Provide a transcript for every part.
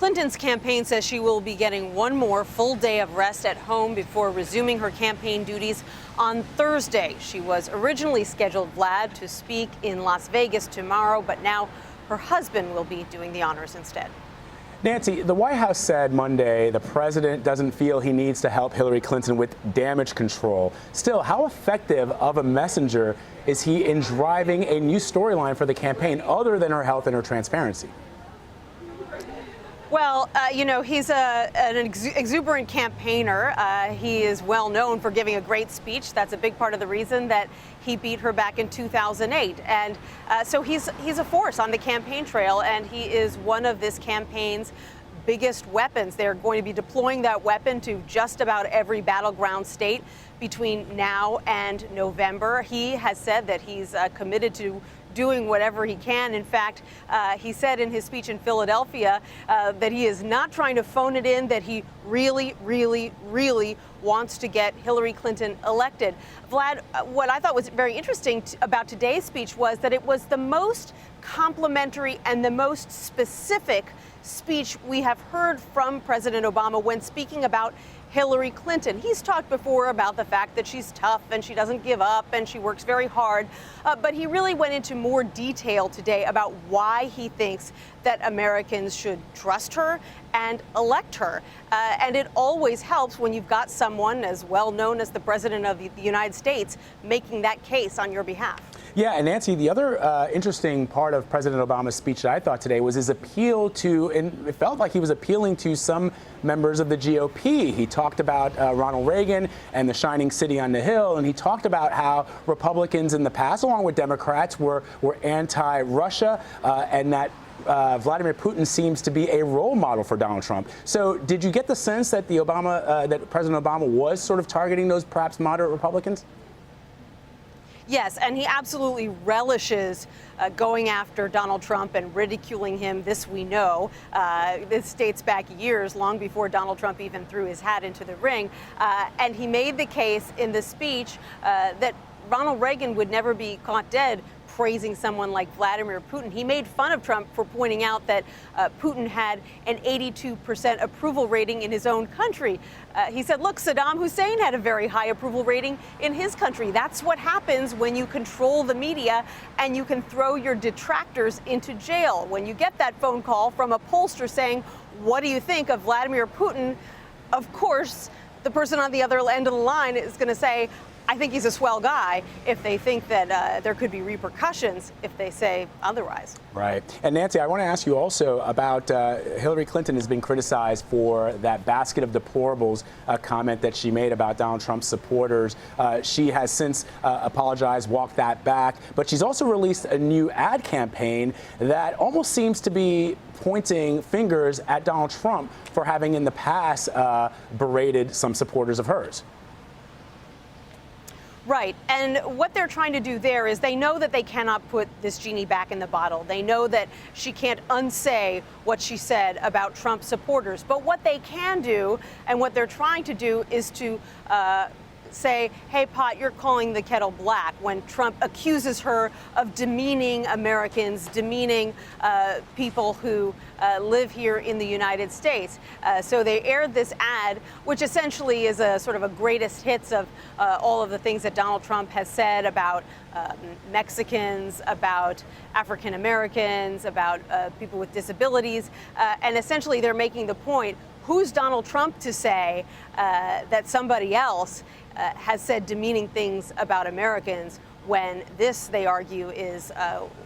Clinton's campaign says she will be getting one more full day of rest at home before resuming her campaign duties on Thursday. She was originally scheduled, Vlad, to speak in Las Vegas tomorrow, but now her husband will be doing the honors instead. Nancy, the White House said Monday the president doesn't feel he needs to help Hillary Clinton with damage control. Still, how effective of a messenger is he in driving a new storyline for the campaign other than her health and her transparency? Well, he's an exuberant campaigner. He is well known for giving a great speech. That's a big part of the reason that he beat her back in 2008. And so he's a force on the campaign trail, and he is one of this campaign's biggest weapons. They're going to be deploying that weapon to just about every battleground state between now and November. He has said that he's committed to doing whatever he can. In fact, he said in his speech in Philadelphia that he is not trying to phone it in, that he really, really, really wants to get Hillary Clinton elected. Vlad, what I thought was very interesting about today's speech was that it was the most complimentary and the most specific speech we have heard from President Obama when speaking about Hillary Clinton. He's talked before about the fact that she's tough and she doesn't give up and she works very hard. But he really went into more detail today about why he thinks that Americans should trust her and elect her. And it always helps when you've got someone as well known as the President of the United States making that case on your behalf. Yeah, and Nancy, the other interesting part of President Obama's speech that I thought today was his appeal to, and it felt like he was appealing to some members of the GOP. He talked about Ronald Reagan and the shining city on the hill, and he talked about how Republicans in the past, along with Democrats, were anti-Russia, and that Vladimir Putin seems to be a role model for Donald Trump. So did you get the sense that that President Obama was sort of targeting those perhaps moderate Republicans? Yes, and he absolutely relishes going after Donald Trump and ridiculing him. This we know. This dates back years, long before Donald Trump even threw his hat into the ring. And he made the case in the speech that Ronald Reagan would never be caught dead praising someone like Vladimir Putin. He made fun of Trump for pointing out that Putin had an 82% approval rating in his own country. He said, look, Saddam Hussein had a very high approval rating in his country. That's what happens when you control the media and you can throw your detractors into jail. When you get that phone call from a pollster saying, what do you think of Vladimir Putin? Of course, the person on the other end of the line is going to say, I think he's a swell guy, if they think that there could be repercussions if they say otherwise. Right. And Nancy, I want to ask you also about Hillary Clinton has been criticized for that basket of deplorables comment that she made about Donald Trump's supporters. She has since apologized, walked that back, but she's also released a new ad campaign that almost seems to be pointing fingers at Donald Trump for having in the past berated some supporters of hers. Right. And what they're trying to do there is they know that they cannot put this genie back in the bottle. They know that she can't unsay what she said about Trump supporters. But what they can do and what they're trying to do is to say, hey, Pot, you're calling the kettle black, when Trump accuses her of demeaning Americans, demeaning people who live here in the United States. So they aired this ad, which essentially is a sort of a greatest hits of all of the things that Donald Trump has said about Mexicans, about African Americans, about people with disabilities. And essentially they're making the point, who's Donald Trump to say that somebody else has said demeaning things about Americans when this, they argue, is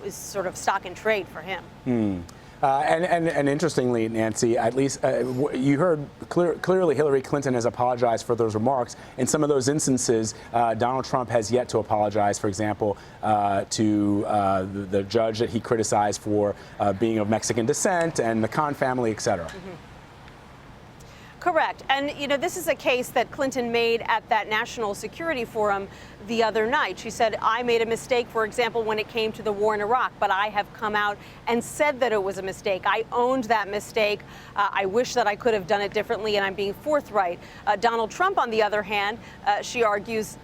sort of stock and trade for him. And interestingly, Nancy, at least you heard clearly Hillary Clinton has apologized for those remarks. In some of those instances, Donald Trump has yet to apologize, for example, to the judge that he criticized for being of Mexican descent and the Khan family, et cetera. Correct. And, this is a case that Clinton made at that National Security Forum the other night. She said, I made a mistake, for example, when it came to the war in Iraq, but I have come out and said that it was a mistake. I owned that mistake. I wish that I could have done it differently, and I'm being forthright. Donald Trump, on the other hand, she argues,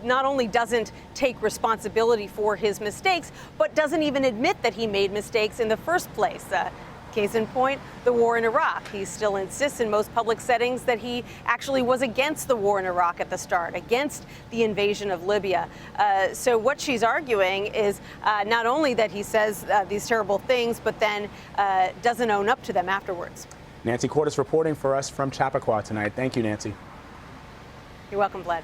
not only doesn't take responsibility for his mistakes, but doesn't even admit that he made mistakes in the first place. Case in point, the war in Iraq. He still insists in most public settings that he actually was against the war in Iraq at the start, against the invasion of Libya. So what she's arguing is not only that he says these terrible things, but then doesn't own up to them afterwards. Nancy Cordes reporting for us from Chappaqua tonight. Thank you, Nancy. You're welcome, Vlad.